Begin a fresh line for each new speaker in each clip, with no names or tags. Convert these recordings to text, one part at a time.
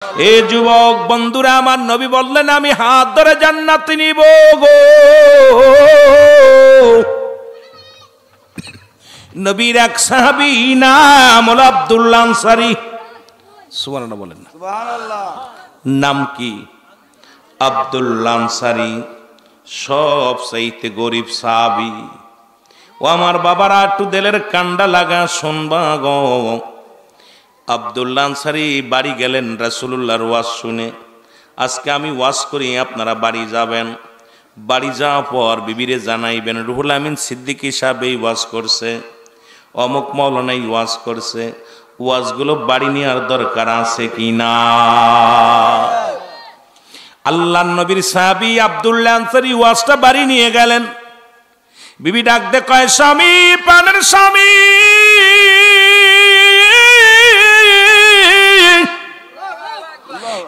এ যুবক বন্ধুরা আমার, নবী বললেন আমি হাত ধরে জান্নাতে নিব গো। নবীর এক সাহাবী নাম হলো আব্দুল্লাহ আনসারী। সুবহানাল্লাহ বলেন না, সুবহানাল্লাহ। নাম কি? আব্দুল্লাহ আনসারী, সবচাইতে গরিব সাহাবী। ও আমার বাবারা, একটু দিলের কান্ডা লাগা শুনবা গো। আব্দুল্লাহ আনসারী বাড়ি গেলেন রাসূলুল্লাহর ওয়াজ শুনে। আজকে আমি ওয়াজ করি, আপনারা বাড়ি যাবেন। বাড়ি যাওয়ার পর বিবিরে জানাইবেন রুহুল আমিন সিদ্দিকী সাহেব এই ওয়াজ করছে, অমুক মাওলানা এই ওয়াজ করছে। ওয়াজগুলো বাড়ি নেওয়ার দরকার আছে কি না? আল্লাহর নবীর সাহাবী আব্দুল্লাহ আনসারী ওয়াজটা বাড়ি নিয়ে গেলেন। বিবি ডাক দে কয়, স্বামী, প্রাণের স্বামী,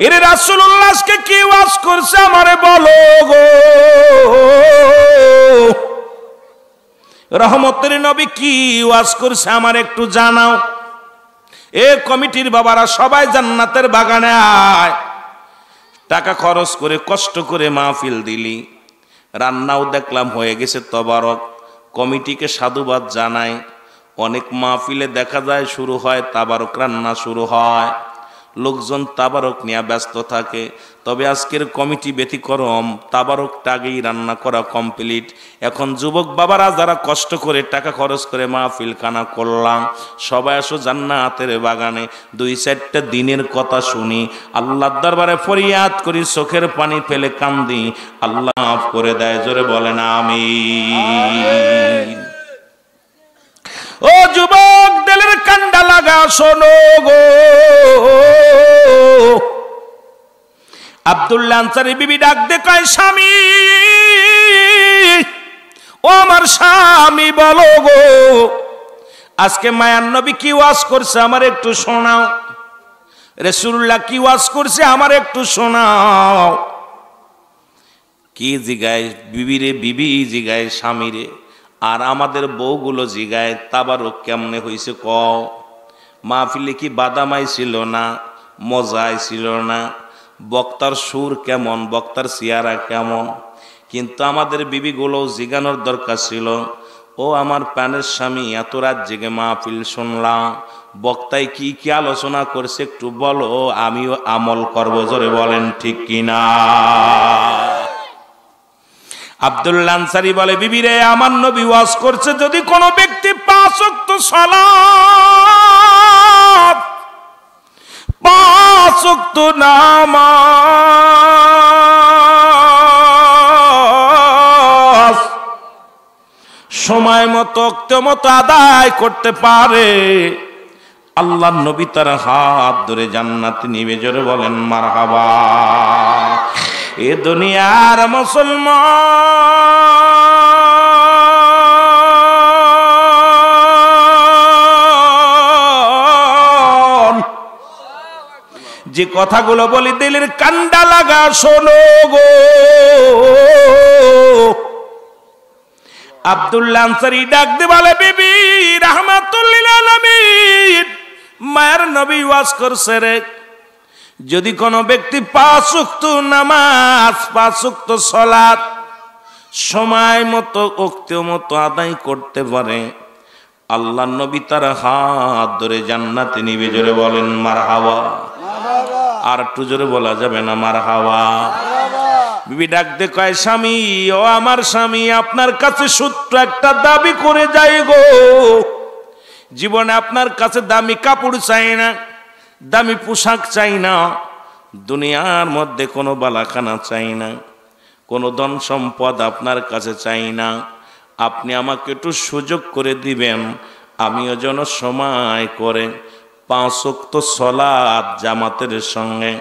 এরে রাসূলুল্লাহ আজকে কি ওয়াজ করছে আমারে বলো গো। রহমতের নবী কি ওয়াজ করছে আমার একটু জানাও। এ কমিটির বাবারা সবাই জান্নাতের বাগানে আয়। টাকা খরচ করে কষ্ট করে মাহফিল দিলি, রান্নাও দেখলাম হয়ে গেছে তবারক। কমিটিকে সাধুবাদ জানাই। অনেক মাহফিলে দেখা যায় শুরু হয় তাবারক রান্না শুরু হয়, লোকজন তাবারক নিয়ে ব্যস্ত থাকে। তবে আজকের কমিটি ব্যতিক্রম, তাবারকটা আগেই রান্না করা কমপ্লিট। এখন যুবক বাবারা যারা কষ্ট করে টাকা খরচ করে মাহফিল খানা করলাম, সবাই আসো জান্নাতের বাগানে। 2-4টা দিনের কথা শুনি, আল্লাহর দরবারে ফরিয়াদ করি, চোখের পানি ফেলে কান্দি, আল্লাহ মাফ করে দেয়। জোরে বলেন আমিন। ও যুবক, দিলের কান্ডা লাগা শোনো গো। আব্দুল্লাহ আনসারী বিবি ডাক দে কয়, স্বামী, ও আমার স্বামী বলো গো, আজকে মায়ার নবী কি ওয়াজ করছে আমার একটু শোনাও। রাসূলুল্লাহ কি ওয়াজ করছে আমার একটু শোনাও। কি জিগায় বিবিরে? বিবি জিগায় স্বামীরে। আর আমাদের বউগুলো জিগায় তাবারক কেমনে হইছে কও। মাহফিলে কি বাদামাই ছিল না, মজাই ছিল না, বক্তার সুর কেমন, বক্তার চেহারা কেমন। কিন্তু আমাদের বিবিগুলো জিগানোর দরকার ছিল, ও আমার প্রাণের স্বামী, এত রাত জেগে মাহফিল শুনলাম, বক্তায় কি কি আলোচনা করছে একটু বলো, আমিও আমল করব। জোরে বলেন ঠিক কিনা? আব্দুল্লাহ আনসারী বলে, বিবিরে, আমার নবী ওয়াজ করছে যদি কোনো ব্যক্তি 5 ওয়াক্ত সালাত, 5 ওয়াক্ত নামাজ সময় মতো ওক্ত মতো আদায় করতে পারে, আল্লাহর নবী তার হাত ধরে জান্নাতে নিবে। জোরে বলেন মারহাবা। এ দুনিয়ার মুসলমান, যে কথাগুলো বলি দিলের কান্ডা লাগা শোনো গো। আব্দুল্লাহ আনসারী ডাক দে বলে, বিবি রাহমাতুল লিল আলামিন, মায়ের নবী ওয়াজ করছে রে, যদি কোনো ব্যক্তি 5 ওয়াক্ত নামাজ, 5 ওয়াক্ত সালাত সময় মতো ওক্ত মতো আদায় করতে পারে, আল্লাহর নবী তার হাত ধরে জান্নাতে নিবে। জোরে বলেন মারহাবা। আর একটু জোরে বলা যাবে না মারহাবা? বিবি ডাক দে কয়, স্বামী, ও আমার স্বামী, আপনার কাছে সূত্র একটা দাবি করে যাই গো। জীবনে আপনার কাছে দামি কাপড় চাই না, দামি পোশাক চাই না, দুনিয়ার মধ্যে কোনো বালাখানা চাই না, কোনো ধন সম্পদ আপনার কাছে চাই না। আপনি আমাকে একটু সুযোগ করে দিবেন, আমিও যেন সময় করে 5 ওয়াক্ত সালাত জামাতের সঙ্গে,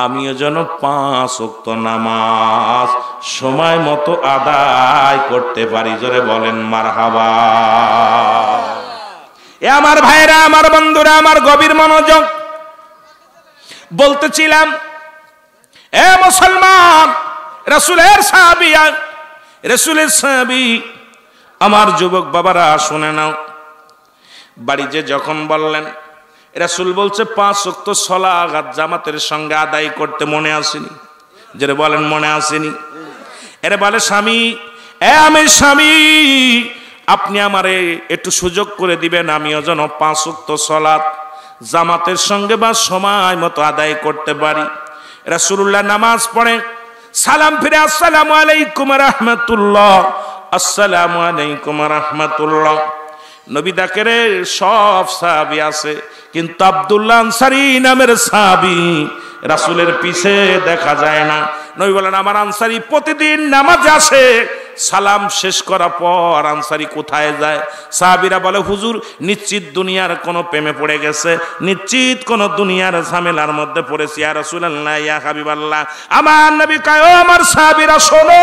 আমিও যেন 5 ওয়াক্ত নামাজ সময় মতো আদায় করতে পারি। জোরে বলেন মারহাবা। এ আমার ভাইরা, আমার বন্ধুরা, আমার গভীর মনোযোগ, বলতেছিলাম এ মুসলমান, রাসূলের সাহাবী, রাসূলের সাহাবী, আমার যুবক বাবারা শুনে নাও। বাড়িতে যখন বললেন রাসূল বলছে 5 ওয়াক্ত সালাত জামাতের সঙ্গে আদায় করতে মনে আসেনি? যারা বলেন মনে আসেনি। এরা বলে স্বামী, আমি স্বামী, আপনি আমারে একটু সুযোগ করে দিবেন, আমিও যেন 5 ওয়াক্ত সালাত জামাতের সঙ্গে বা সময় মতো আদায় করতে পারি। রাসূলুল্লাহ নামাজ পড়ে সালাম ফিরে আসসালামু আলাইকুম রাহমাতুল্লাহ, আসসালামু আলাইকুম রাহমাতুল্লাহ। নবী ডাকেরে সব সাহাবী আছে, কিন্তু আব্দুল্লাহ আনসারী নামের সাহাবী রাসূলের পিছে দেখা যায় না। নবী বলেন আমার আনসারী প্রতিদিন নামাজে আসে, সালাম শেষ করার পর আনসারী কোথায় যায়? সাহাবীরা বলে হুজুর নিশ্চিত দুনিয়ার কোনো প্রেমে পড়ে গেছে, নিশ্চিত কোন দুনিয়ার ঝামেলার মধ্যে পড়েছে। ইয়া রাসূলুল্লাহ, ইয়া হাবিবাল্লাহ। আমার নবী কয় ও আমার সাহাবীরা শোনো,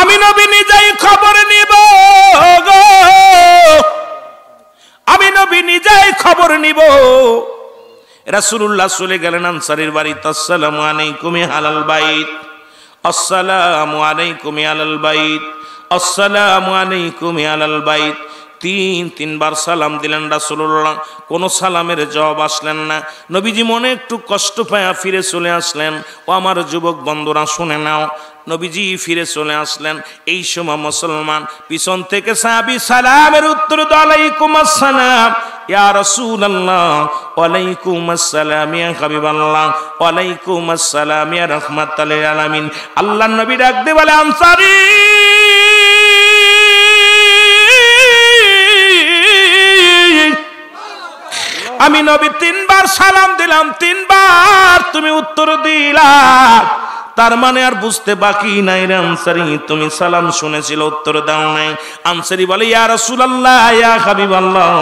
আমি নবী নিজেই খবর নিব গো, আমি নবী নিজেই খবর নিব। রাসূলুল্লাহ চলে গেলেন আনসারীর বাড়িতে। আসসালামু আলাইকুম আলাল বাইত, আসসালামু আলাইকুম আলাল বাইত, আসসালামু আলাইকুম আলাল বাইত। তিনবার সালাম দিলেন রাসূলুল্লাহ, কোনো সালামের জবাব আসলেন না। নবীজি মনে একটু কষ্ট পায়া ফিরে চলে আসলেন। ও আমার যুবক বন্ধুরা শুনে নাও, নবীজি ফিরে চলে আসলেন। এই সময় মুসলমান পিছন থেকে সাহাবী সালামের উত্তর দাও, আলাইকুম আসসালাম ইয়া রাসূলুল্লাহ, ওয়ালাইকুম আসসালাম ইয়া হাবিবাল্লাহ, ওয়ালাইকুম আসসালাম ইয়া রাহমাতাল লিল আলামিন। আল্লাহর নবী ডাক দিয়ে বলে আনসারী, আমি নবী 3 বার সালাম দিলাম, 3 বার তুমি উত্তর দিলা, তার মানে আর বুঝতে বাকি নাই রে আনসারী, তুমি সালাম শুনেছিল উত্তর দাও নাই। আনসারী বলে ইয়া রাসূলুল্লাহ, ইয়া হাবিবাল্লাহ,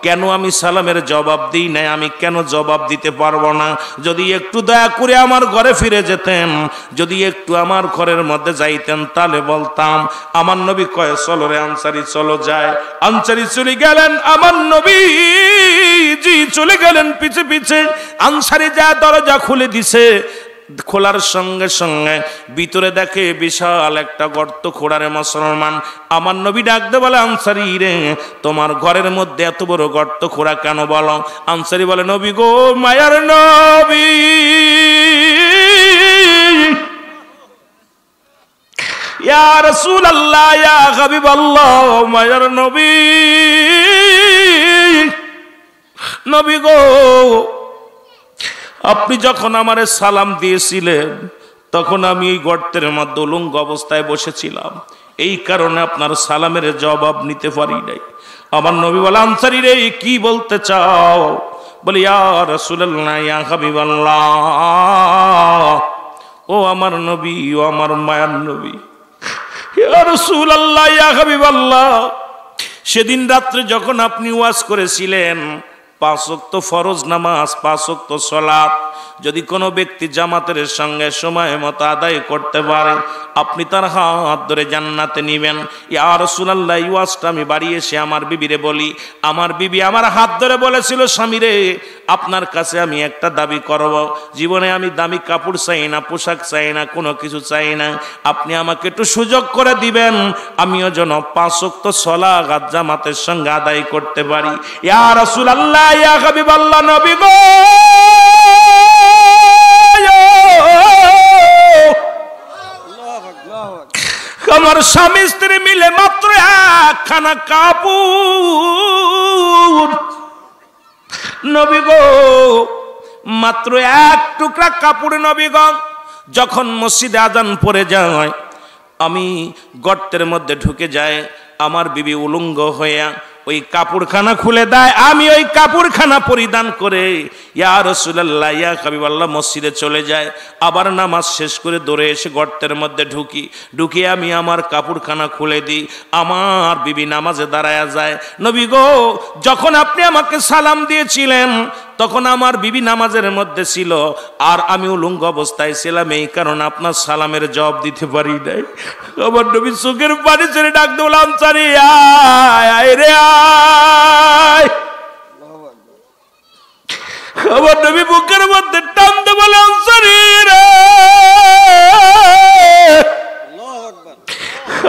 কেন আমি সালামের জবাব দিই নাই? আমি কেন জবাব দিতে পারবো না? যদি একটু দয়া করে আমার ঘরে ফিরে যেতেন, যদি একটু আমার ঘরের মধ্যে যাইতেন, তাহলে বলতাম। আমার নবী কয় চলো রে আনসারী, চলো যায়। আনসারী চলে গেলেন, আমার নবী জি চলে গেলেন পিছে পিছে। আনসারী যা দরজা খুলে দিছে, খোলার সঙ্গে সঙ্গে ভিতরে দেখে বিশাল একটা গর্ত খোঁড়ারে মুসলমান। আমার নবী ডাকতে বলে আনসারী রে, তোমার ঘরের মধ্যে এত বড় গর্ত খোঁড়া কেন বলো? আনসারী বলে নবী গো, মায়ার নবী, ইয়া রাসূলুল্লাহ, ইয়া হাবিবাল্লাহ, মায়ার নবী, নবী গো, আপনি যখন আমারে সালাম দিয়েছিলেন তখন আমি এই গর্তের মধ্যে উলঙ্গ অবস্থায় বসেছিলাম, এই কারণে আপনার সালামের জবাব নিতে পারি নাই। আমার নবী বলে আনসারী রে, কি বলতে চাও? বলে ইয়া রাসূলুল্লাহ, ইয়া হাবিবাল্লাহ, ও আমার নবী, ও আমার মায়ার নবী, ইয়া রাসূলুল্লাহ, ইয়া হাবিবাল্লাহ, সেদিন রাত্রে যখন আপনি ওয়াজ করেছিলেন 5 ওয়াক্ত ফরজ নামাজ, 5 ওয়াক্ত সালাত যদি কোনো ব্যক্তি জামাতের সঙ্গে সময় মতো আদায় করতে পারে, আপনি তার হাত ধরে জান্নাতে নিবেন। ইয়া রাসূলুল্লাহ, এই ওয়াজটা আমি বাড়ি এসে আমার বিবিরে বলি। আমার বিবি আমার হাত ধরে বলেছিল, স্বামী রে, আপনার কাছে আমি একটা দাবি করব, জীবনে আমি দামি কাপড় চাই না, পোশাক চাই না, কোনো কিছু চাই না, আপনি আমাকে একটু সুযোগ করে দিবেন, আমিও যেন 5 ওয়াক্ত সালাত জামাতের সঙ্গে আদায় করতে পারি। ইয়া রাসূলুল্লাহ, ইয়া হাবিবাল্লাহ, নবী গো, আমার স্বামী স্ত্রী মিলে মাত্র একখানা কাপড়, নবী গো, মাত্র এক টুকরা কাপড়। নবী গো, যখন মসজিদে আজান পড়ে যায়, আমি গর্তের মধ্যে ঢুকে যাই, আমার বিবি উলঙ্গ হইয়া ওই কাপড়খানা খুলে দেয়, আমি ওই কাপড়খানা পরিধান করে ইয়া রাসূলুল্লাহ, ইয়া হাবিবাল্লাহ মসজিদে চলে যায়। আবার নামাজ শেষ করে দৌড়ে এসে গর্তের মধ্যে ঢুকি আমি আমার কাপড়খানা খুলে দিই, আমার বিবি নামাজে দাঁড়ায়া যায়। নবী গো, যখন আপনি আমাকে সালাম দিয়েছিলেন তখন আমার বিবি নামাজের মধ্যে ছিল, আর আমি উলঙ্গ অবস্থায় ছিলাম, এই কারণে আপনার সালামের জবাব দিতে পারি নাই। আমার নবী চোখের পানি ছেড়ে ডাক দিল, আনসারী আয় রে আয়। আমার নবী বুকের মধ্যে টান দিয়ে বলে, আনসারী রে,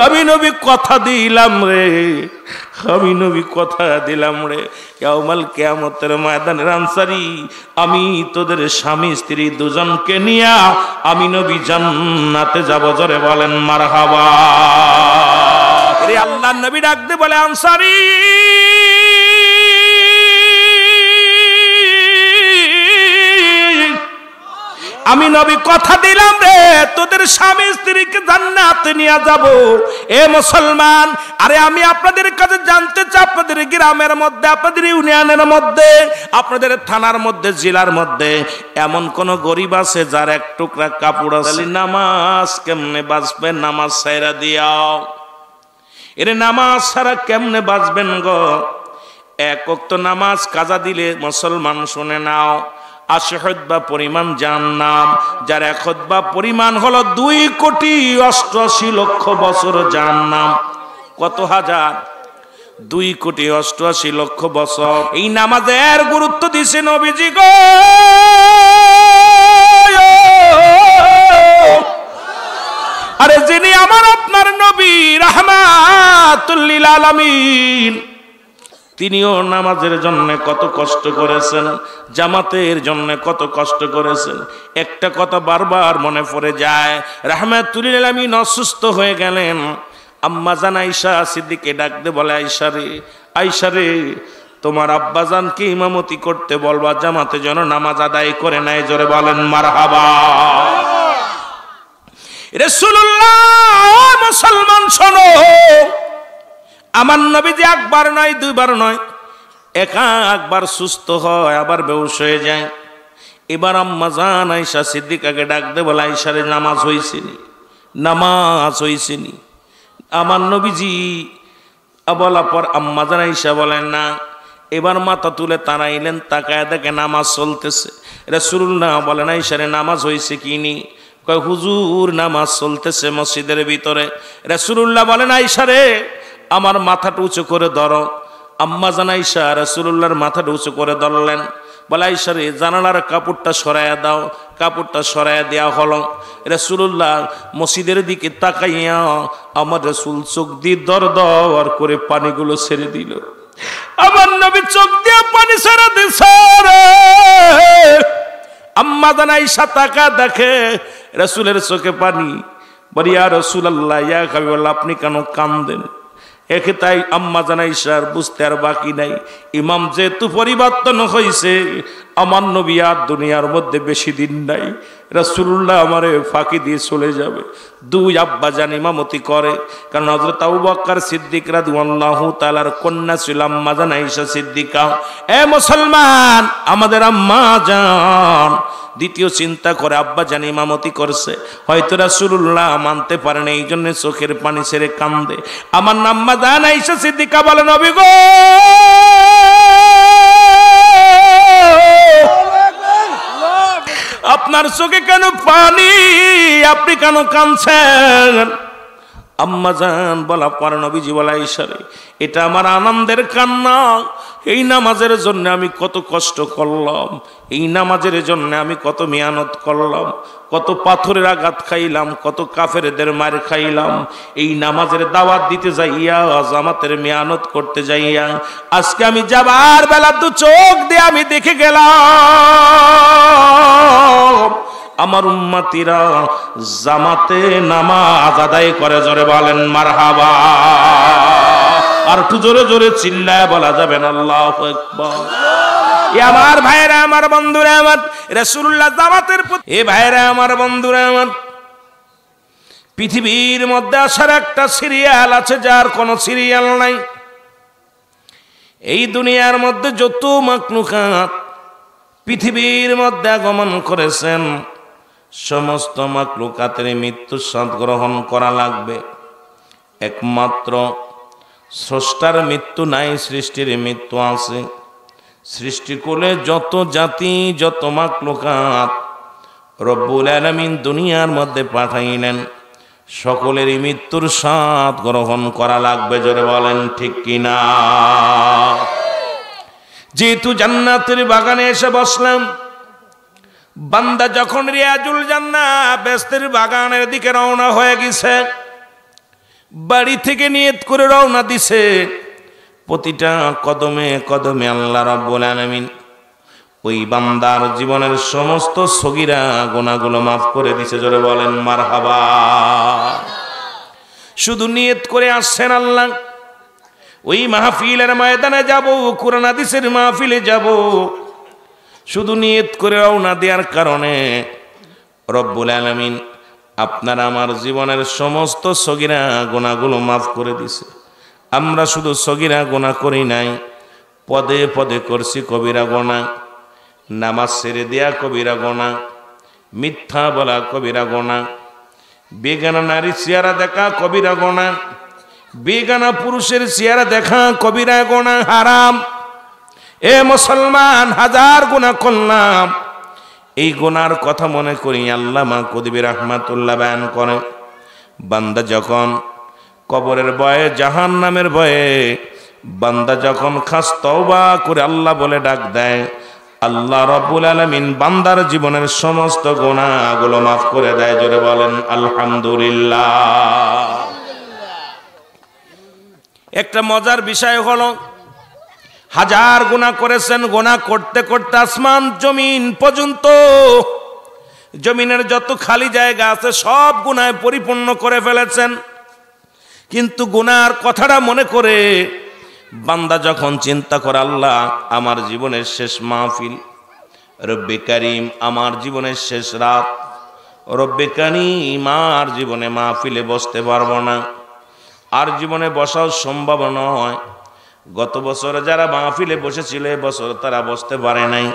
আমি নবী কথা দিলাম রে, আমি নবী কথা দিলাম রে ইয়াউমাল কিয়ামতের ময়দানের আনসারী, আমি তোদের স্বামী স্ত্রী দুজনকে নিয়ে আমি নবী জান্নাতে যাব। জোরে বলেন মারহাবা। রে আল্লাহর নবী ডাক দিয়ে বলে, আনসারী আমি নবী কথা দিলাম রে তোদের স্বামী স্ত্রীকে জান্নাতে নিয়ে যাব। এ মুসলমান, আরে আমি আপনাদের কাছে জানতে চাই, আপনাদের গ্রামের মধ্যে, আপনাদের ইউনিয়নের মধ্যে, আপনাদের থানার মধ্যে, জেলার মধ্যে এমন কোন গরিব আছে যার এক টুকরা কাপড় আছে? নামাজ কেমনে বাঁচবেন? নামাজ ছাইরা দিয়াও। এরে নামাজ ছাড়া কেমনে বাঁচবেন গো? এক ওয়াক্ত নামাজ কাজা দিলে মুসলমান শুনে নাও 80 খুতবা পরিমাণ জাহান্নাম, যার 1 খুতবা পরিমাণ হলো 2,88,00,000 বছর জাহান্নাম। কত হাজার? 2,88,00,000 বছর। এই নামাজের গুরুত্ব দিছে নবীজি গো। আরে যিনি আমার আপনার নবী রাহমাতুল লিল আলামিন, তিনিও নামাজের জন্য কত কষ্ট করেছেন, জামাতের জন্য কত কষ্ট করেছেন। একটা কথা বারবার মনে পড়ে যায়, রাহমাতুল লিল আলামিন অসুস্থ হয়ে গেলেন। আম্মা জান আয়েশা সিদ্দিকে ডাক দিয়ে বলে, আয়েশা রে, আয়েশা রে, তোমার আব্বাজানকে ইমামতি করতে বলবা, জামাতে যেন নামাজ আদায় করে নেয়। জোরে বলেন মারহাবা। রাসূলুল্লাহ, মুসলমান শোনো, আমার নবীজি একবার নয়, দুইবার নয়, একবার সুস্থ হয়, আবার বেহুশ হয়ে যায়। এবার আম্মা জান আয়েশা সিদ্দিকাকে ডাক দে বলে, আয়েশা রে, নামাজ হইছেনি? নামাজ হইছেনি? আমার নবীজি বলার পর আম্মা জান আয়েশা বলেন না। এবার মাথা তুলে তাড়াইলেন, তাকায় দেখে নামাজ চলতেছে। রাসূলুল্লাহ বলেন, আয়েশা রে, নামাজ হইছে কি নি? কয়, হুজুর নামাজ চলতেছে মসজিদের ভিতরে। রাসূলুল্লাহ বলেন, আয়েশা রে, আমার মাথাটা উঁচু করে ধরো। আম্মা জান আয়েশা রাসূলুল্লাহর মাথাটা উঁচু করে ধরলেন। বলে, আয়েশা রে, জানালার কাপড়টা সরাইয়া দাও। কাপড়টা সরাইয়া দেওয়া হলো। রাসূলুল্লাহ মসজিদের দিকে তাকাইয়া আমার রাসূল চোখ দিয়ে দর দর করে পানিগুলো ছেড়ে দিল। আমার নবী চোখ দিয়ে পানি ছেড়ে দিছে রে। আম্মা জান আয়েশা তাকা দেখে রাসূলের চোখে পানি। বলি, ইয়া রাসূলুল্লাহ, ইয়া হাবিবাল্লাহ, আপনি কেন কাঁদেন? একে তাই আম্মা জান আয়েশার বুঝতে আর বাকি নাই, ইমাম যেহেতু পরিবর্তন হয়েছে, আমার নবী আর দুনিয়ার মধ্যে বেশি দিন নাই। রাসূলুল্লাহ আমারে ফাঁকি দিয়ে চলে যাবে। দুই আব্বা জান ইমামতি করে, কারণ হযরত আবু বকর সিদ্দিক রাদিয়াল্লাহু তাআলার কন্যা ছিল আম্মা জান আয়েশা সিদ্দিকা। এ মুসলমান, আমাদের আম্মা জান দ্বিতীয় চিন্তা করে আব্বা জান ইমামতি করছে, হয়তো রাসূলুল্লাহ মানতে পারেন, এই জন্য চোখের পানি ছেড়ে কান্দে। আমার আম্মা জান আয়েশা সিদ্দিকা বলে, নবী গো, আপনার চোখে কেন পানি? আপনি কেন কাঁদছেন? আম্মা জান বলা পর নবীজি বলা, আয়েশা রে, এটা আমার আনন্দের কান্না। এই নামাজের জন্য আমি কত কষ্ট করলাম, এই নামাজের জন্য আমি কত মেহনত করলাম, কত পাথরের আঘাত খাইলাম, কত কাফেরদের মার খাইলাম। এই নামাজের দাওয়াত দিতে যাইয়া, জামাতের মেহনত করতে যাইয়া, আজকে আমি যাবার বেলা দু চোখ দিয়ে আমি দেখে গেলাম আমার উম্মতিরা জামাতে নামাজ আদায় করে। জোরে বলেন মারহাবা। আর একটু জোরে জোরে চিল্লায় বলা যাবে না আল্লাহু আকবার। আমার ভাইরা, আমার বন্ধুরা, আমার রাসূলুল্লাহ জামাতের প্রতি, এ ভাইরা, আমার বন্ধুরা, আমার পৃথিবীর মধ্যে আসার একটা সিরিয়াল আছে যার কোনো সিরিয়াল নাই। এই দুনিয়ার মধ্যে যত মাখলুকাত পৃথিবীর মধ্যে আগমন করেছেন, সমস্ত মাখলুকাতের মৃত্যুর স্বাদ গ্রহণ করা লাগবে। একমাত্র স্রষ্টার মৃত্যু নাই, সৃষ্টির মৃত্যু আছে। সৃষ্টিকুলে যত জাতি, যত মাখলুকাত রব্বুল আলামিন দুনিয়ার মধ্যে পাঠাইলেন, সকলেরই মৃত্যুর স্বাদ গ্রহণ করা লাগবে। জোরে বলেন ঠিক কিনা? যেহেতু জান্নাতের বাগানে এসে বসলাম, বান্দা যখন রিয়াজুল জান্নাত বেহেশতের বাগানের দিকে রওনা হয়ে গেছে, বাড়ি থেকে নিয়ত করে রওনা দিছে, প্রতিটা কদমে কদমে আল্লাহ রাব্বুল আলামিন ওই বান্দার জীবনের সমস্ত সগীরা গুনাহগুলো মাফ করে দিয়েছে। জোরে বলেন মারহাবা। শুধু নিয়ত করে আসছেন আল্লাহ ওই মাহফিলের ময়দানে যাব, কুরআন হাদিসের মাহফিলে যাব, শুধু নিয়ত করে রওনা দেওয়ার কারণে রব্বুল আলামিন আপনার আমার জীবনের সমস্ত সগীরা গুনাহগুলো মাফ করে দিয়েছে। আমরা শুধু সগীরা গুনাহ করি নাই, পদে পদে করছি কবিরা গুনাহ। নামাজ ছেড়ে দেয়া কবিরা গুনাহ, মিথ্যা বলা কবিরা গুনাহ, বেগানা নারী চেহারা দেখা কবিরা গুনাহ, বেগানা পুরুষের চেহারা দেখা কবিরা গুনাহ, হারাম। এ মুসলমান, হাজার গুনাহ করলাম, এই গুনার কথা মনে করি আল্লামা কুতুবী রাহমাতুল্লাহ বয়ান করে, বান্দা যখন কবরের ভয়ে, জাহান্নামের ভয়ে বান্দা যখন খাস তওবা করে আল্লাহ বলে ডাক দেয়, আল্লাহ রাব্বুল আলামিন বান্দার জীবনের সমস্ত গুনাহগুলো মাফ করে দেয়। জোরে বলেন আলহামদুলিল্লাহ। একটা মজার বিষয় হলো, হাজার গুনাহ করেছেন, গুনাহ করতে করতে আসমান জমিন পর্যন্ত, জমিনের যত খালি জায়গা আছে সব গুনাহে পরিপূর্ণ করে ফেলেছেন। কিন্তু গুনার কথাটা মনে করে বান্দা যখন চিন্তা করে, আল্লাহ আমার জীবনের শেষ মাহফিল, রব্বে কারীম আমার জীবনের শেষ রাত, রব্বে কারীম আর জীবনে মাহফিলে বসতে পারবো না, আর জীবনে বসাও সম্ভব নয়। গত বছর যারা মাহফিলে বসেছিল এবছর তারা বসতে পারে নাই।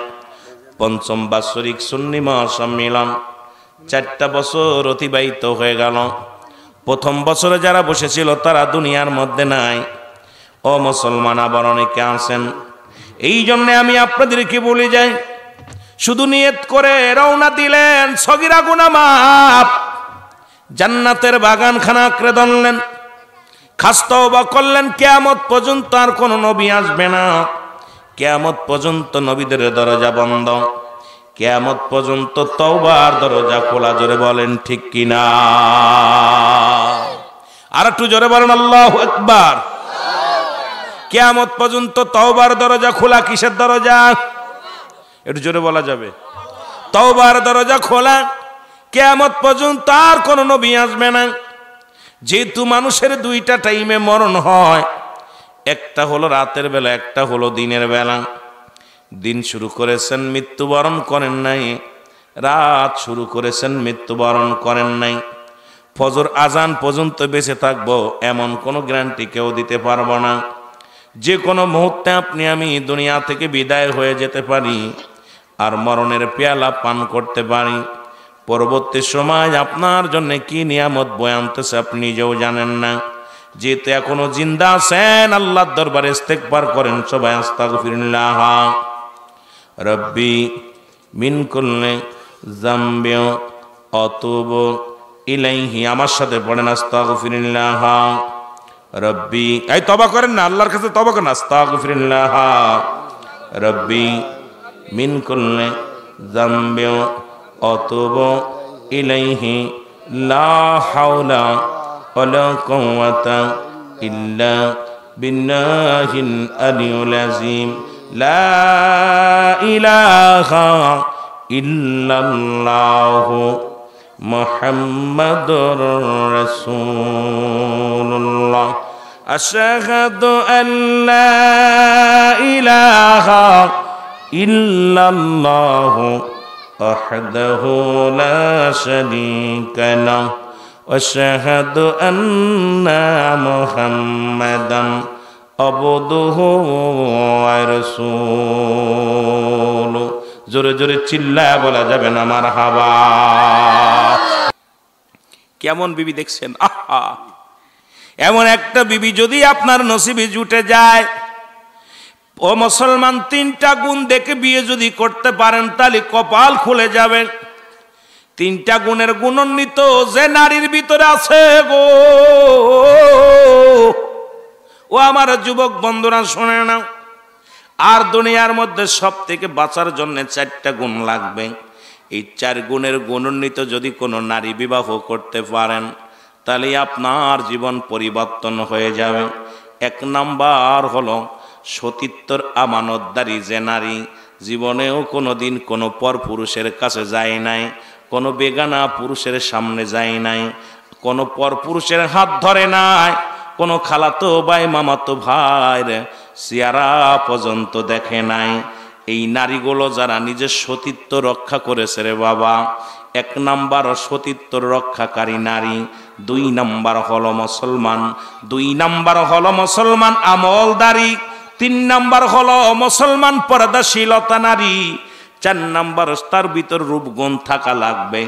পঞ্চম বাৎসরিক সুন্নি মহাসম্মিলন 4টা বছর অতিবাহিত হয়ে গেল। প্রথম বছরে যারা বসেছিল তারা দুনিয়ার মধ্যে নাই। ও মুসলমান, আবার অনেকে আছেন। এই জন্যে আমি আপনাদেরকে বলে যাই, শুধু নিয়ত করে রওনা দিলেন, সগীরা গুনাহ মাফ, জান্নাতের বাগানখানা আঁকড়ে ধরলেন, খাস তওবা করলেন, কিয়ামত পর্যন্ত আর কোন নবী আসবে না, কিয়ামত পর্যন্ত নবীদের দরজা বন্ধ, কিয়ামত পর্যন্ত তওবার দরজা খোলা। জোরে বলেন ঠিক কিনা? আর একটু জোরে বলেন আল্লাহু আকবার। কিয়ামত পর্যন্ত তওবার দরজা খোলা। কিসের দরজা? একটু জোরে বলা যাবে? তওবার দরজা খোলা, কিয়ামত পর্যন্ত আর কোন নবী আসবে না। যেহেতু মানুষের 2টা টাইমে মরণ হয়, একটা হলো রাতের বেলা, একটা হলো দিনের বেলা। দিন শুরু করেছেন, মৃত্যুবরণ করেন নাই, রাত শুরু করেছেন, মৃত্যুবরণ করেন নাই। ফজর আজান পর্যন্ত বেঁচে থাকবো এমন কোনো গ্যারান্টি কেউ দিতে পারবো না। যে কোনো মুহূর্তে আপনি আমি দুনিয়া থেকে বিদায় হয়ে যেতে পারি, আর মরণের পেয়ালা পান করতে পারি। পরবর্তী সময় আপনার জন্য কি নিয়ামত বয়ে আনতেছে আপনি নিজেও জানেন না। যেহেতু এখনো জিন্দা আছেন, আল্লাহর দরবারে ইস্তেগফার করেন সবাই। আস্তাগফিরুল্লাহ রব্বি মিন কুল্লি যামবি আতুবু ইলাইহি। আমার সাথে পড়েন আস্তাগফিরুল্লাহ রব্বি। এই তওবা করেন না, আল্লাহর কাছে তওবা করেন। আস্তাগফিরুল্লাহ রব্বি মিন কুল্লি যামবি আতুবু ইলাইহি লা হাওলা ওয়ালা কুওয়াতা ইল্লা বিল্লাহিল আলিয়্যিল আযীম। লা ইলাহা ইল্লাল্লাহু মুহাম্মাদুর রাসূলুল্লাহ। আশহাদু আল্লা ইলাহা ইল্লাল্লাহু ওয়াহদাহু লা শারীকা লাহু ওয়া আশহাদু আন্না মুহাম্মাদান আবদুহু ওয়া রাসূলুহু। জোরে জোরে চিল্লায়া বলা যাবে না মারহাবা। কেমন বিবি দেখছেন? আহা, এমন একটা বিবি যদি আপনার নসিবে জুটে যায়, ও মুসলমান, 3টা গুণ দেখে বিয়ে যদি করতে পারেন তাহলে কপাল খুলে যাবে। 3টা গুণের গুণান্বিত যে নারীর ভিতরে আছে গো, ও আমার যুবক বন্ধুরা শুনে নাও। আর দুনিয়ার মধ্যে সব থেকে বাঁচার জন্য 4টা গুণ লাগবে। এই 4 গুণের গুণান্বিত যদি কোনো নারী বিবাহ করতে পারেন তাহলে আপনার জীবন পরিবর্তন হয়ে যাবে। এক নাম্বার হলো সতীত্বর আমানতদারি যে নারী জীবনেও কোনোদিন কোনো পর পুরুষের কাছে যায় নাই, কোনো বেগানা পুরুষের সামনে যায় নাই, কোনো পর পুরুষের হাত ধরে নাই, কোনো খালাতো ভাই মামাতো ভাইয়ের চেহারা পর্যন্ত দেখে নাই। এই নারীগুলো যারা নিজের সতীত্ব রক্ষা করেছে রে বাবা, এক নাম্বার সতীত্ব রক্ষাকারী নারী, দুই নাম্বার হলো মুসলমান, দুই নাম্বার হলো মুসলমান আমলদারি, তিন নাম্বার হলো মুসলমান পর্দাশীলতা নারী, চার নাম্বার তার ভিতর রূপগুণ থাকা লাগবে।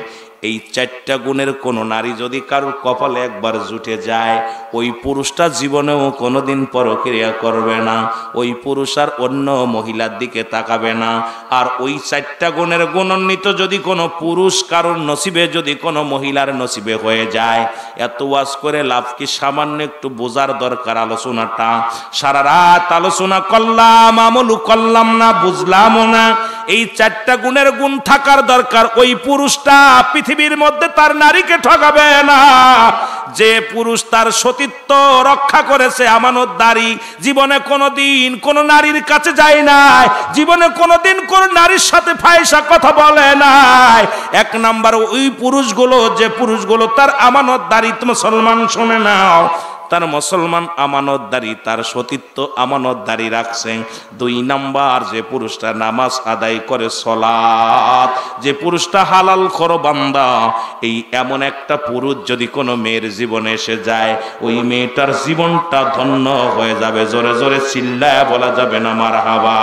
এই চারটা গুণের কোনো নারী যদি কারোর কপালে একবার জুটে যায়, ওই পুরুষটা জীবনেও কোনোদিন পরক্রিয়া করবে না, ওই পুরুষ আর অন্য মহিলার দিকে তাকাবে না। আর ওই চারটা গুণের গুণান্বিত যদি কোনো পুরুষ কারোর নসিবে, যদি কোনো মহিলার নসিবে হয়ে যায়, এত ওয়াজ করে লাভ কি? সামান্য একটু বোঝার দরকার আলোচনাটা। সারা রাত আলোচনা করলাম, আমলু করলাম না, বুঝলামও না। এই চারটা গুণের গুণ থাকার দরকার। ওই পুরুষটা পৃথিবীর মধ্যে তার নারীকে ঠকাবে না। যে পুরুষ তার সতীত্ব রক্ষা করেছে, আমানতদারি, জীবনে কোনোদিন কোন নারীর কাছে যায় নাই, জীবনে কোনোদিন কোন নারীর সাথে ফায়সা কথা বলে নাই। এক নাম্বার ওই পুরুষগুলো, যে পুরুষগুলো তার আমানতদারি, মুসলমান শুনে নাও, তার মুসলমান আমানতদারি, তার সতীত্ব আমানতদারি রাখছে। দুই নাম্বার যে পুরুষটা নামাজ আদায় করে, সালাত, যে পুরুষটা হালাল খোর বান্দা, এই এমন একটা পুরুষ যদি কোনো মেয়ের জীবনে এসে যায়, ওই মেয়েটার জীবনটা ধন্য হয়ে যাবে। জোরে জোরে চিল্লায় বলা যাবে না মারহাবা।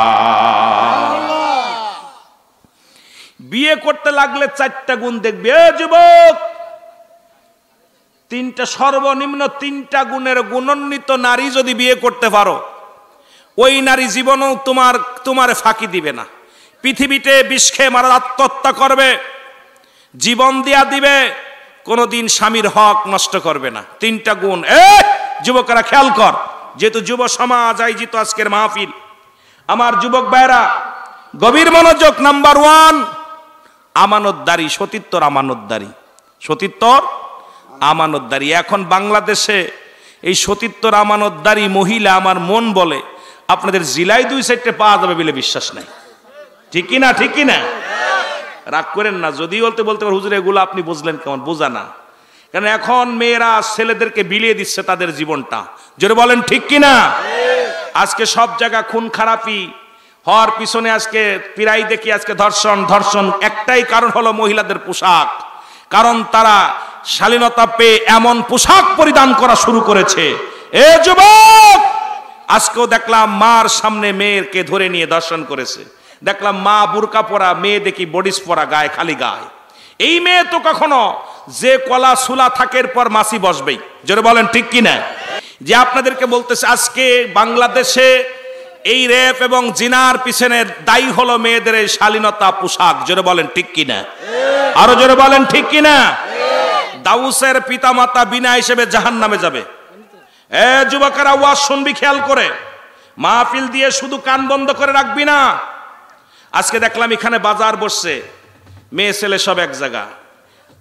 বিয়ে করতে লাগলে চারটা গুণ দেখবে যুবক, তিনটা, সর্বনিম্ন তিনটা গুণের গুণান্বিত নারী যদি বিয়ে করতে পারো, ওই নারী জীবনেও তোমার ফাঁকি দিবে না। পৃথিবীতে বিষ খেয়ে মারা আত্মহত্যা করবে, জীবন দিয়া দিবে, কোনোদিন স্বামীর হক নষ্ট করবে না। তিনটা গুণ। যুবকেরা খেয়াল কর, যেহেতু যুব সমাজ আয়োজিত আজকের মাহফিল, আমার যুবক ভাইরা গভীর মনোযোগ। নাম্বার ওয়ান, আমানতদারি, সতীত্বর আমানতদারি, সতীত্বর আমানতদারি। এখন বাংলাদেশে এই সতীত্বর আমানতদারি মহিলা আমার মন বলে আপনাদের জেলায় দুই সাইডে পাওয়া যাবে বলে বিশ্বাস নাই। ঠিক কিনা? ঠিক কিনা? রাগ করেন না যদি বলতে বলতে হুজুর এগুলো আপনি বুঝলেন কেমন? বোঝা না, কারণ এখন মেয়েরা ছেলেদেরকে বিলিয়ে দিচ্ছে তাদের জীবনটা। জোরে বলেন ঠিক কিনা? আজকে সব জায়গা খুন খারাপি হওয়ার পিছনে আজকে প্রায় দেখি আজকে ধর্ষণ। একটাই কারণ হলো মহিলাদের পোশাক। কারণ তারা শালীনতা পেয়ে এমন পোশাক পরিধান করা শুরু করেছে। এ যুবক, আজকেও দেখলাম মার সামনে মেয়েকে ধরে নিয়ে দর্শন করেছে। দেখলাম মা বুরকা পরা, মেয়ে দেখি বডিস পরা, গায়ে খালি গায়ে। এই মেয়ে তো কখনো যে কলা সুলা থাকের পর মাসি বসবেই। জোরে বলেন ঠিক কিনা? যে আপনাদেরকে বলতেছে আজকে বাংলাদেশে এই রেপ এবং জিনার পিছনে দায়ী হলো মেয়েদের এই শালীনতা পোশাক। জোরে বলেন ঠিক কিনা? আরো জোরে বলেন ঠিক কিনা? দাউসের পিতামাতা বিনা হিসেবে জাহান্নামে যাবে। যুবকেরা ওয়াজ শুনবি খেয়াল করে, মাহফিল দিয়ে শুধু কান বন্ধ করে রাখবি না। আজকে দেখলাম এখানে বাজার বসছে, মেয়ে ছেলে সব এক জায়গা।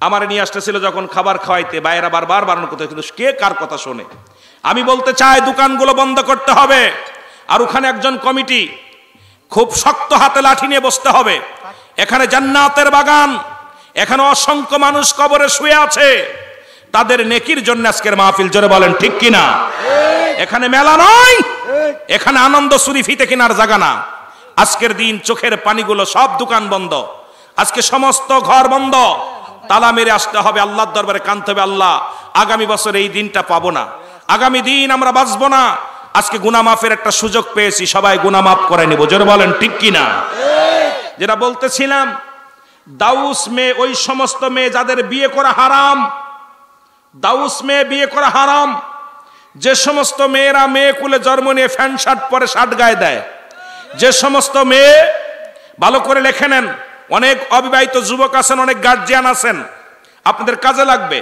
আমার নিয়ে আসতেছিল যখন খাবার খাওয়াইতে, বাইরা বারবার বারণ করতে, কিন্তু কে কার কথা শোনে? আমি বলতে চাই দোকানগুলো বন্ধ করতে হবে। আর ওখানে একজন কমিটি খুব শক্ত হাতে লাঠি নিয়ে বসতে হবে। এখানে জান্নাতের বাগান, এখানে অসংখ্য মানুষ কবরে শুয়ে আছে, তাদের নেকির জন্য আজকের মাহফিল। জোরে বলেন ঠিক কিনা? এখানে মেলা নয়, এখানে আনন্দ চুরি ফিতে কেনার জায়গা না। আজকের দিন চোখের পানিগুলো সব দোকান বন্ধ, আজকে সমস্ত ঘর বন্ধ, তালা মেরে আসতে হবে, আল্লাহর দরবারে কাঁদতে হবে, আল্লাহ আগামী বছর এই দিনটা পাবো না, আগামী দিন আমরা বাঁচবো না। আজকে গুনাহ মাফের একটা সুযোগ পেয়েছি, সবাই গুনাহ মাফ করে নিব। জোরে বলেন ঠিক কিনা? যেটা বলতেছিলাম, দাউস মেয়ে, ওই সমস্ত মেয়ে যাদের বিয়ে করা হারাম, দাউস মেয়ে বিয়ে করা হারাম। যে সমস্ত মেয়েরা মেয়ে কুলে জন্ম নিয়ে প্যান্ট শার্ট পরে, শার্ট গায়ে দেয়, যে সমস্ত মেয়ে, ভালো করে লিখে নেন, অনেক অবিবাহিত যুবক আছেন, অনেক গার্জিয়ান আছেন, আপনাদের কাজে লাগবে।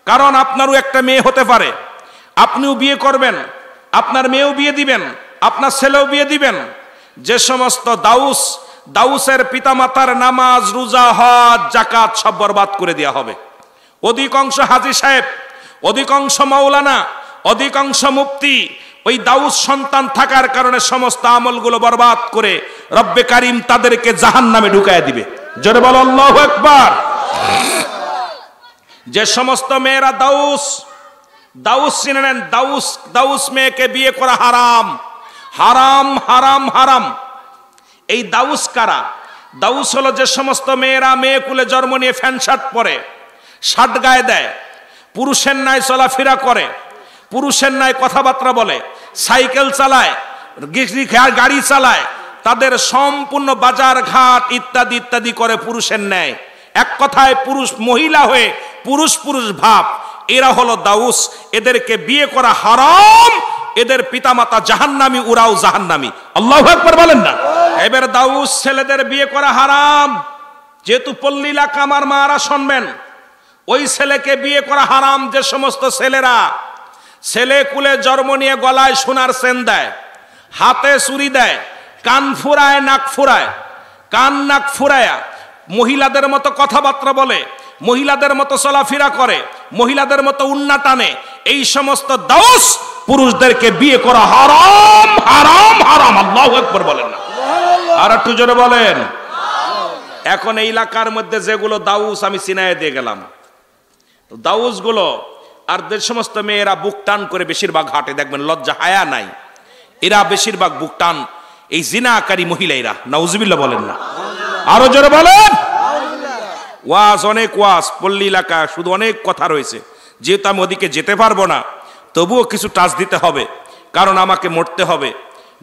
কারণ আপনারও একটা মেয়ে হতে পারে, আপনিও বিয়ে করবেন, আপনার মেয়েও বিয়ে দিবেন, আপনার ছেলেও বিয়ে দিবেন। যে সমস্ত দাউসের পিতামাতার নামাজ, রোজা, হজ, যাকাত সব বরবাদ করে দেওয়া হবে। অধিকাংশ হাজী সাহেব, অধিকাংশ মাওলানা, অধিকাংশ মুফতি ওই দাউস সন্তান থাকার কারণে সমস্ত আমলগুলো বরবাদ করে রব্বে কারিম তাদেরকে জাহান্নামে ঢুকায় দিবে। জোরে বলো আল্লাহু আকবার। যে সমস্ত মেয়েরা দাউস চিনে নেন, দাউস মেয়েকে বিয়ে করা হারাম হারাম হারাম হারাম। এই দাউস কারা? দাউস হলো যে সমস্ত মেয়েরা মেয়ে কুলে জন্ম নিয়ে প্যান্ট শার্ট পরে, শার্ট গায়ে দেয়, পুরুষের ন্যায় চলাফেরা করে, পুরুষের ন্যায় কথাবার্তা বলে, সাইকেল চালায়, গাড়ি চালায়, তাদের সম্পূর্ণ বাজার ঘাট ইত্যাদি ইত্যাদি করে পুরুষের ন্যায়। এক কথায় পুরুষ মহিলা হয়ে পুরুষ পুরুষ ভাব, এরা হলো দাউস। এদেরকে বিয়ে করা হারাম, এদের পিতামাতা জাহান্নামী, ওরাও জাহান্নামী। আল্লাহু আকবার বলেন না। এবার দাউস ছেলেদের বিয়ে করা হারাম। যেহেতু পল্লী এলাকা আমার মারা শুনবেন, ওই ছেলেকে বিয়ে করা হারাম যে সমস্ত ছেলেরা ছেলে কুলে জন্ম নিয়ে গলায় সোনার চেন দেয়, হাতে চুরি দেয়, কান ফুরায় নাক ফুরায়, কান নাক ফুরায়া মহিলাদের মতো কথাবার্তা বলে, মহিলাদের মতো চলাফেরা করে, মহিলাদের মতো উন্না টানে, এই সমস্ত দাউস পুরুষদেরকে বিয়ে করা হারাম হারাম হারাম। আল্লাহু আকবার বলেন না, আর একটু জোরে বলেন। এখন এই এলাকার মধ্যে যেগুলো দাউস আমি চিনায় দিয়ে গেলাম, দাউস গুলো আর যে সমস্ত মেয়েরা বুক টান করে বেশিরভাগ হাটে দেখবেন, লজ্জা হায়া নাই, এরা বেশিরভাগ বুক টান এই জিনাকারী মহিলা, এরা নাউজুবিল্লাহ বলেন না, আরো জোরে বলেন। ওয়াজ অনেক ওয়াজ, পল্লী এলাকা শুধু অনেক কথা রয়েছে। যেহেতু আমি ওদিকে যেতে পারবো না, তবুও কিছু টাচ দিতে হবে, কারণ আমাকে মরতে হবে।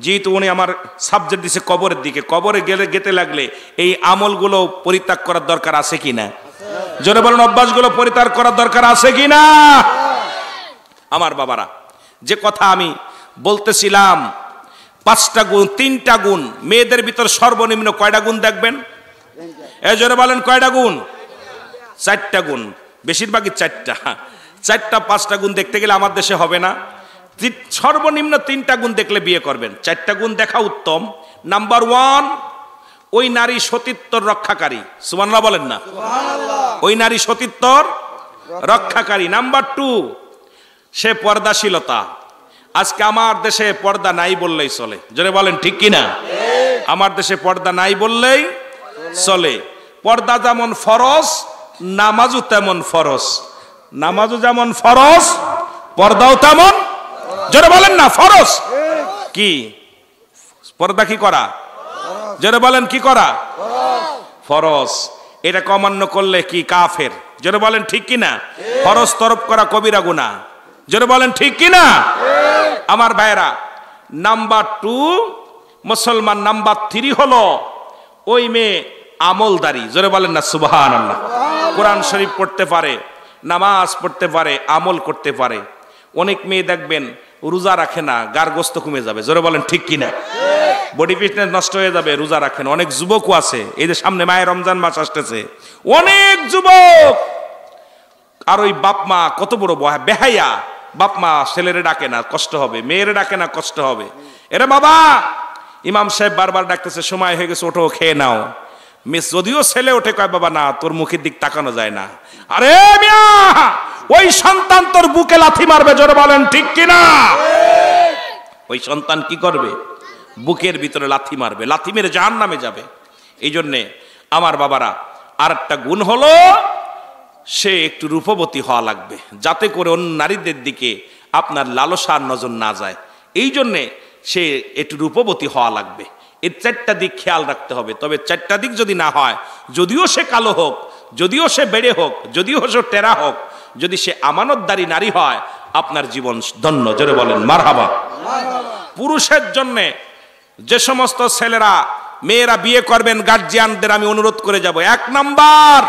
যেহেতু উনি আমার সাবজেক্ট দিছে কবরের দিকে, কবরে গেলে যেতে লাগলে এই আমলগুলো পরিত্যাগ করার দরকার আছে কিনা? জোরে বলেন, অভ্যাসগুলো পরিত্যাগ করার দরকার আছে কিনা? আমার বাবারা, যে কথা আমি বলতেছিলাম, 5টা গুণ, 3টা গুণ, মেয়েদের ভিতর সর্বনিম্ন কয়টা গুণ দেখবেন? এই জোরে বলেন কয়টা গুণ? 4টা গুণ, বেশিরভাগই 4টা। 5টা গুণ দেখতে গেলে আমার দেশে হবে না। সর্বনিম্ন 3টা গুণ দেখলে বিয়ে করবেন। 4টা গুণ দেখা উত্তম। নাম্বার 1, ওই নারী সতীত্বর রক্ষাকারী। সুবহানাল্লাহ বলেন না। ওই নারী সতীত্বর রক্ষাকারী। নাম্বার 2, সে পর্দাশীলতা। আজকে আমার দেশে পর্দা নাই বললেই চলে। জোরে বলেন ঠিক কিনা? আমার দেশে পর্দা নাই বললেই চলে। পর্দা যেমন ফরজ, নামাজও তেমন ফরজ। নামাজও যেমন ফরজ, পর্দাও তেমন, জোরে বলেন না, ফরজ। কি পর্দা কি করা? জোরে বলেন কি করা? ফরজ। এটা অমান্য করলে কি কাফের? জোরে বলেন ঠিক কিনা? ফরজ তরফ করা কবিরা গুনাহ। জোরে বলেন ঠিক কিনা? আমার ভাইরা, নাম্বার 2 মুসলমান। নাম্বার 3 হলো ওই মেয়ে আমলদারি। জোরে বলেন না সুবহানাল্লাহ। কোরআন শরীফ পড়তে পারে, নামাজ পড়তে পারে, আমল করতে পারে। অনেক মেয়ে দেখবেন রোজা রাখে না, গার গোস্ত কমে যাবে। জোরে বলেন ঠিক কিনা? বডি ফিটনেস নষ্ট হয়ে যাবে, রোজা রাখে না। অনেক যুবকও আছে, এই যে সামনে মায়ের রমজান মাস আসতেছে, অনেক যুবক আর ওই বাপ মা কত বড় বেহাইয়া, বাপ মা ছেলেরে ডাকে না, কষ্ট হবে, মেয়েরে ডাকে না, কষ্ট হবে। এরে বাবা, ইমাম সাহেব বারবার ডাকতেছে, সময় হয়ে গেছে, ওঠো খেয়ে নাও। মিস যদিও ছেলে ওঠে, কয় বাবা না, তোর মুখের দিক তাকানো যায় না। আরে মিয়া, ওই সন্তান তোর বুকে লাথি মারবে। জোরে বলেন ঠিক কিনা? ওই সন্তান কি করবে? বুকের ভিতরে লাথি মারবে, লাথি মেরে জাহান্নামে যাবে। এই জন্যে আমার বাবারা, আর একটা গুণ হলো সে একটু রূপবতী হওয়া লাগবে, যাতে করে অন্য নারীদের দিকে আপনার লালসার নজর না যায়। এই জন্যে সে একটু রূপবতী হওয়া লাগবে। এই 4টা দিক খেয়াল রাখতে হবে। তবে 4টা দিক যদি না হয়, যদিও সে কালো হোক, যদিও সে বেড়ে হোক, যদিও সে টেরা হোক, যদি সে আমানতদারী নারী হয়, আপনার জীবন ধন্য। জোরে বলেন মারহাবা। পুরুষের জন্য যে সমস্ত ছেলেরা মেয়েরা বিয়ে করবেন, গার্জিয়ানদের আমি অনুরোধ করে যাব, 1 নাম্বার,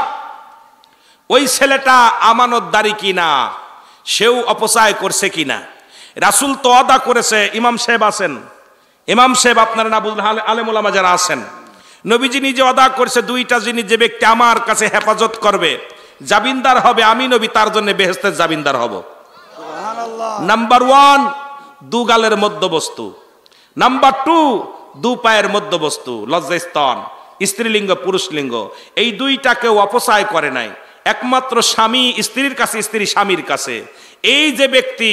ওই ছেলেটা আমানতদারী কিনা, সেও অপচয় করছে কিনা। রাসূল তো ওয়াদা করেছে, ইমাম সাহেব আছেন, ইমাম সাহেব আপনারা না বুঝলেন, আলেম ওলামা যারা আছেন, নবীজি নিজে ওয়াদা করেছে, 2টা জিনিস যে ব্যক্তি আমার কাছে হেফাজত করবে, জামিনদার হবে, আমি নবী তার জন্য বেহেশতের জামিনদার হব। নাম্বার 1, 2 গালের মধ্যবস্তু। নাম্বার 2, 2 পায়ের মধ্যবস্তু, লজ্জাস্থান, স্ত্রীলিঙ্গ পুরুষলিঙ্গ। এই 2টাকেও অপচয় করে নাই। একমাত্র স্বামী স্ত্রীর কাছে, স্ত্রী স্বামীর কাছে। এই যে ব্যক্তি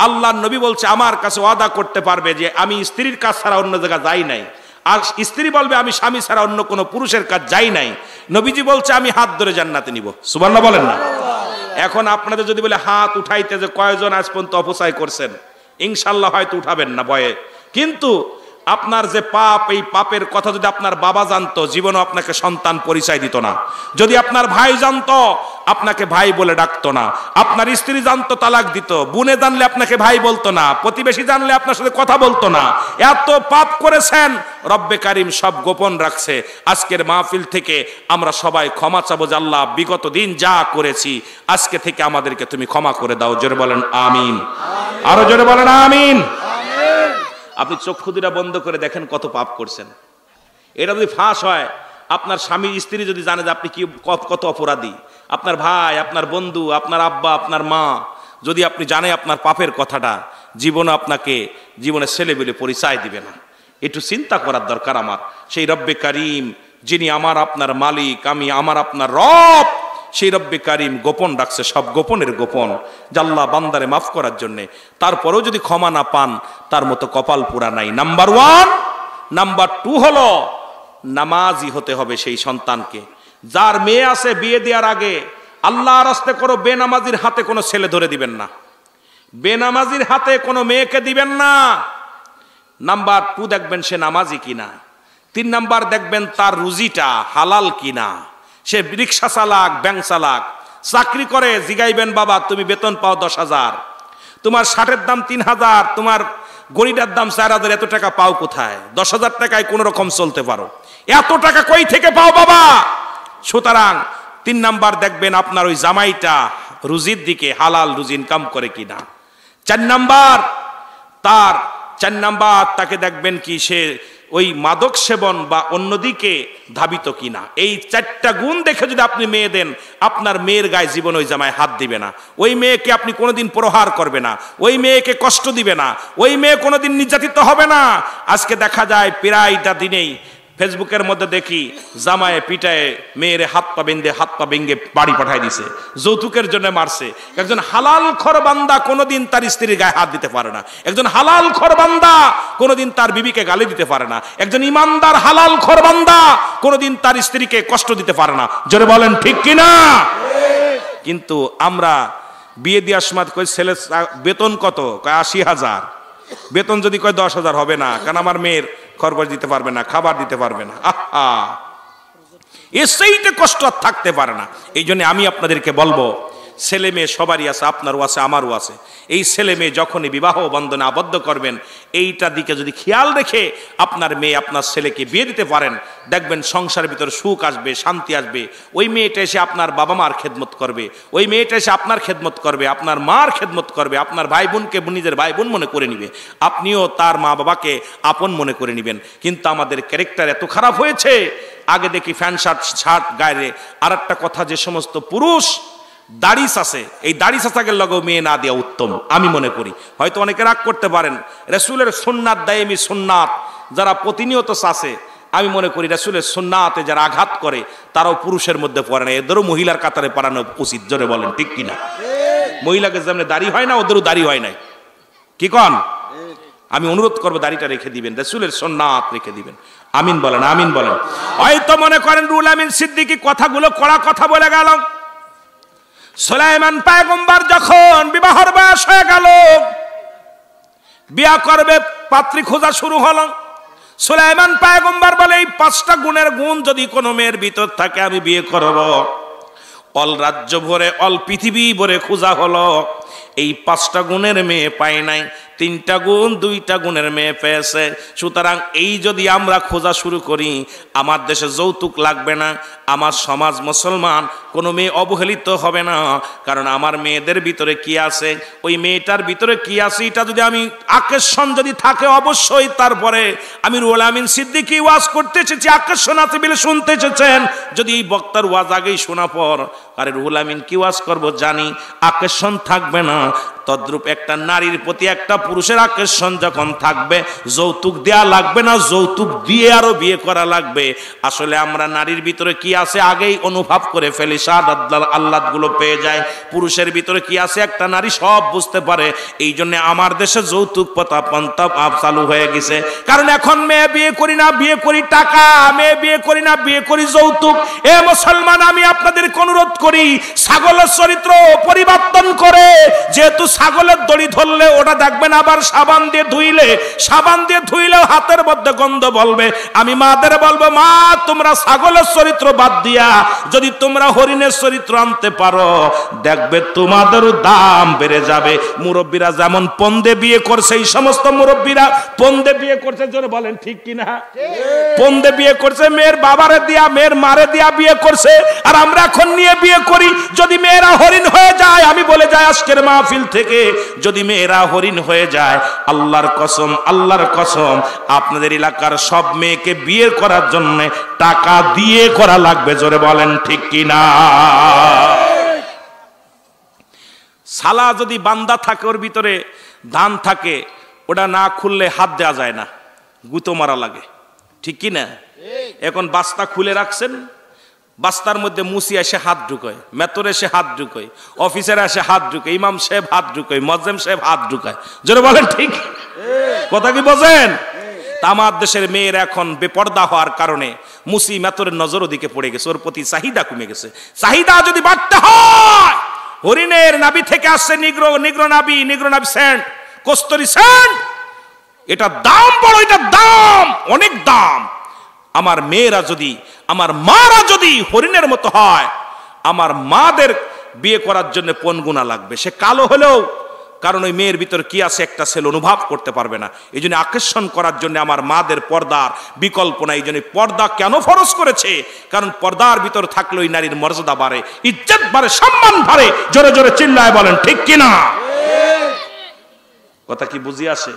আল্লাহর নবী বলছে আমার কাছে ওয়াদা করতে পারবে যে আমি স্ত্রীর কাজ ছাড়া অন্য জায়গায় যাই নাই, আর স্ত্রী বলবে আমি স্বামী ছাড়া অন্য কোনো পুরুষের কাজ যাই নাই, নবীজি বলছে আমি হাত ধরে জান্নাতে নিব। সুবহানাল্লাহ বলেন না। এখন আপনাদের যদি বলে হাত উঠাইতে যে কয়জন আজ পর্যন্ত অপচয় করছেন, ইনশাল্লাহ হয়তো উঠাবেন না ভয়ে, কিন্তু আপনার যে পাপ, এই পাপের কথা যদি আপনার বাবা জানতো জীবনও আপনাকে সন্তান পরিচয় দিত না। যদি আপনার ভাই জানতো আপনাকে ভাই বলে ডাকতো না। আপনার স্ত্রী জানতো তালাক দিত। বুনে জানলে আপনাকে ভাই বলতো না। প্রতিবেশী জানলে আপনার সাথে কথা বলতো না। এত পাপ করেছেন, রব্বে কারিম সব গোপন রাখছে। আজকের মাহফিল থেকে আমরা সবাই ক্ষমা চাবো যে আল্লাহ বিগত দিন যা করেছি আজকে থেকে আমাদেরকে তুমি ক্ষমা করে দাও। জোরে বলেন আমিন। আরো জোরে বলেন আমিন। আপনি চক্ষু দুটা বন্ধ করে দেখেন কত পাপ করছেন। এটা যদি ফাঁস হয়, আপনার স্বামী স্ত্রী যদি জানে যে আপনি কি কত অপরাধী, আপনার ভাই, আপনার বন্ধু, আপনার আব্বা, আপনার মা যদি আপনি জানে আপনার পাপের কথাটা, জীবনে আপনাকে জীবনে ছেলেবেলে পরিচয় দিবে না। একটু চিন্তা করার দরকার আমার। সেই রব্বে কারিম যিনি আমার আপনার মালিক, আমি আমার আপনার রব, সেই রব্বে কারিম গোপন রাখছে, সব গোপনের গোপন, জাল্লা বান্দারে মাফ করার জন্যে। তারপরেও যদি ক্ষমা না পান তার মতো কপাল পুরা নাই। নাম্বার 1। নাম্বার 2 হলো নামাজি হতে হবে সেই সন্তানকে। যার মেয়ে আছে বিয়ে দেওয়ার আগে আল্লাহর রাস্তে করো, বেনামাজির হাতে কোনো ছেলে ধরে দিবেন না, বেনামাজির হাতে কোনো মেয়েকে দিবেন না। নাম্বার 2 দেখবেন সে নামাজি কিনা। 3 নাম্বার দেখবেন তার রুজিটা হালাল কিনা। সে রিক্সা চালাক, ব্যাংক চালাক, চাকরি করে, জিগাইবেন বাবা তুমি বেতন পাও 10,000, তোমার শার্টের দাম 3,000, তোমার গড়িটার দাম 4,000, এত টাকা পাও কোথায়? 10,000 টাকায় কোন রকম চলতে পারো, এত টাকা কই থেকে পাও বাবা? সুতরাং 3 নাম্বার দেখবেন আপনার ওই জামাইটা রুজির দিকে হালাল রুজি ইনকাম করে কিনা। 4 নাম্বার তাকে দেখবেন কি সে ওই মাদক সেবন বা অন্যদিকে ধাবিত কিনা। এই 4টা গুণ দেখে যদি আপনি মেয়ে দেন, আপনার মেয়ের গায়ে জীবন ওই জামায় হাত দিবে না। ওই মেয়েকে আপনি কোনোদিন প্রহার করবে না, ওই মেয়েকে কষ্ট দিবে না, ওই মেয়ে কোনোদিন নির্যাতিত হবে না। আজকে দেখা যায় প্রায়টা দিনেই ফেসবুকের মধ্যে দেখি জামায়ে পিটায়ে মেয়েরে হাত পা বেঁধে বাড়ি পাঠায় দিছে, যৌতুকের জন্য মারছে। একজন হালাল খর বান্দা কোনোদিন তার স্ত্রীর গায়ে হাত দিতে পারে না। একজন হালাল খর বান্দা কোনোদিন তার বিবিকে গালি দিতে পারে না। একজন ইমানদার হালাল খর বান্দা কোনোদিন তার স্ত্রীকে কষ্ট দিতে পারে না। জোরে বলেন ঠিক কিনা? কিন্তু আমরা বিয়ে দেওয়ার সময় কই ছেলে বেতন কত? কয় 80,000। বেতন যদি কয় 10,000 হবে না, কারণ আমার মেয়ের খরচ দিতে পারবে না, খাবার দিতে পারবে না। আহা, সেইটা কষ্ট আর থাকতে পারে না। এই জন্য আমি আপনাদেরকে বলবো, ছেলে মেয়ে সবারই আছে, আপনারও আছে, আমারও আছে। এই ছেলে মেয়ে যখনই বিবাহ বন্ধনে আবদ্ধ করবেন, এইটা দিকে যদি খেয়াল রেখে আপনার মেয়ে আপনার ছেলেকে বিয়ে দিতে পারেন, দেখবেন সংসারের ভিতরে সুখ আসবে, শান্তি আসবে। ওই মেয়েটা এসে আপনার বাবা মার খেদমত করবে, ওই মেয়েটা এসে আপনার খেদমত করবে, আপনার মার খেদমত করবে, আপনার ভাই বোনকে নিজের ভাই বোন মনে করে নিবে, আপনিও তার মা বাবাকে আপন মনে করে নেবেন। কিন্তু আমাদের ক্যারেক্টার এত খারাপ হয়েছে, আগে দেখি প্যান্ট শার্ট গায়ে। আর একটা কথা, যে সমস্ত পুরুষ দাড়ি আছে, এই দাড়ি চাচাকে লগেও মেয়ে না দেওয়া উত্তম আমি মনে করি। হয়তো অনেকে রাগ করতে পারেন, রাসূলের সুন্নাত দায়েমি সুন্নাত যারা প্রতিনিয়ত চাষে, আমি মনে করি রাসূলের সুন্নাতে যারা আঘাত করে তারাও পুরুষের মধ্যে পড়ে না, এদেরও মহিলার কাতারে পড়ানো উচিত। জোরে বলেন ঠিক কিনা? মহিলাকে যেমন দাড়ি হয় না, ওদেরও দাড়ি হয় নাই। কি কন? আমি অনুরোধ করবো দাড়িটা রেখে দিবেন, রাসূলের সুন্নাত রেখে দিবেন। আমিন বলেন, আমিন বলেন। হয়তো মনে করেন রুহুল আমিন সিদ্দিকী কথাগুলো কড়া কথা বলে গেল। সুলাইমান পয়গম্বর যখন বিবাহের বয়স হয়ে গেল, বিয়া করবে, পাত্রী খোঁজা শুরু হলো। সুলাইমান পয়গম্বর বলে এই 5টা গুণের গুণ যদি কোনো মেয়ের ভিতর থাকে আমি বিয়ে করব। অল রাজ্য ভরে, অল পৃথিবী ভরে খোঁজা হলো, এই 5টা গুণের মেয়ে পায় নাই, 3টা গুণ 2টা গুণের মেয়ে পেয়েছে। সুতরাং এই যদি আমরা খোঁজা শুরু করি, আমার দেশে যৌতুক লাগবে না, আমার সমাজ মুসলমান কোনো মেয়ে অবহেলিত হবে না। কারণ আমার মেয়েদের ভিতরে কি আছে, ওই মেয়েটার ভিতরে কি আছে, এটা যদি আমি আকর্ষণ যদি থাকে, অবশ্যই তারপরে আমি রুহুল আমিন সিদ্দিকী ওয়াজ করতে এসেছি, আকর্ষণ আছে বলে শুনতে এসেছেন। যদি এই বক্তার ওয়াজ আগেই শোনা পর, আরে রুহুল আমিন কি ওয়াজ করবো জানি, আকর্ষণ থাকবে না, তদ্রূপ একটা নারীর প্রতি একটা পুরুষের আকর্ষণ যখন থাকবে, যৌতুক দেয়া লাগবে না, যৌতুক দিয়ে আরো বিয়ে করা লাগবে। আসলে আমরা নারীর ভিতরে কি আছে আগেই অনুভব করে ফেলি, শাহাদাত আল্লাহগুলো পেয়ে যায়। পুরুষের ভিতরে কি আছে একটা নারী সব বুঝতে পারে। এই জন্য আমার দেশে যৌতুক প্রথা পন্থা চালু হয়ে গেছে। কারণ এখন মেয়ে বিয়ে করি না, বিয়ে করি টাকা, মেয়ে বিয়ে করি না, বিয়ে করি যৌতুক। এ মুসলমান, আমি আপনাদেরকে অনুরোধ করি, ছাগলের চরিত্র পরিবর্তন করে, যেহেতু ছাগলের দড়ি ধরলে ওটা দেখবেন আবার সাবান দিয়ে ধুইলেও হাতের মধ্যে গন্ধ বলবে। আমি মাদের বলবো, মা তোমরা ছাগলের চরিত্র বাদ দিয়া যদি তোমরা হরিণের চরিত্র আনতে পারো, দেখবে তোমাদেরও দাম বেড়ে যাবে। মুরব্বীরা যেমন পন্দে বিয়ে করছে, এই সমস্ত মুরব্বীরা পন্দে বিয়ে করছে, জোরে বলেন ঠিক কিনা? পন্দে বিয়ে করছে, মেয়ের বাবারে দিয়া মেয়ের মারে দিয়া বিয়ে করছে, আর আমরা এখন নিয়ে বিয়ে করি। যদি মেয়েরা হরিণ হয়ে যায়, আমি বলে যাই আজকের মাহফিল থেকে, যদি মেয়েরা হরিণ হয়ে যায়, আল্লাহর কসম, আল্লাহর কসম, আপনাদের এলাকার সব মেয়েকে বিয়ে করার জন্য টাকা দিয়ে করা লাগবে। জোরে বলেন ঠিক কিনা? সালা যদি বান্দা থাকে, ওর ভিতরে ধান থাকে, ওটা না খুললে হাত দেওয়া যায় না, গুঁতো মারা লাগে, ঠিক কিনা? এখন বাস্তা খুলে রাখছেন, বাস্তার মধ্যে মুসি এসে হাত ঢুকায়, মেতর এসে হাত ঢুকায়, অফিসার এসে হাত ঢুকায়, ইমাম সাহেব হাত ঢুকায়, মজ্জেম সাহেব হাত ঢুকায়। জোরে বলেন ঠিক কথা কি বোঝেন? আমার দেশের মেয়েরা এখন বেপর্দা হওয়ার কারণে মুসি মেতরের নজর ওদিকে পড়ে গেছে, ওর প্রতি চাহিদা কমে গেছে। চাহিদা যদি বাড়তে হয়, হরিণের নাভি থেকে আসছে নিগ্রো নাভি সেন্ট, কস্তুরী সেন্ট, এটা দাম বড়, এটা দাম, অনেক দাম। আমার মেয়েরা যদি, আমার মারা যদি হরিণের মতো হয়, আমার মাদের বিয়ে করার জন্য পণ গুণা লাগবে। সে কালো হলেও, কারণ ওই মেয়ের ভিতর কি আছে একটা ছেলে অনুভব করতে পারবে না। এই জন্য আকর্ষণ করার জন্য আমার মাদের পর্দার বিকল্প নাই। এই জন্য পর্দা কেন ফরজ করেছে? কারণ পর্দার ভিতর থাকলে ওই নারীর মর্যাদা বাড়ে, ইজ্জত বাড়ে, সম্মান বাড়ে। জোরে জোরে চিল্লায় বলেন ঠিক কিনা? কথা কি বুঝি আসে?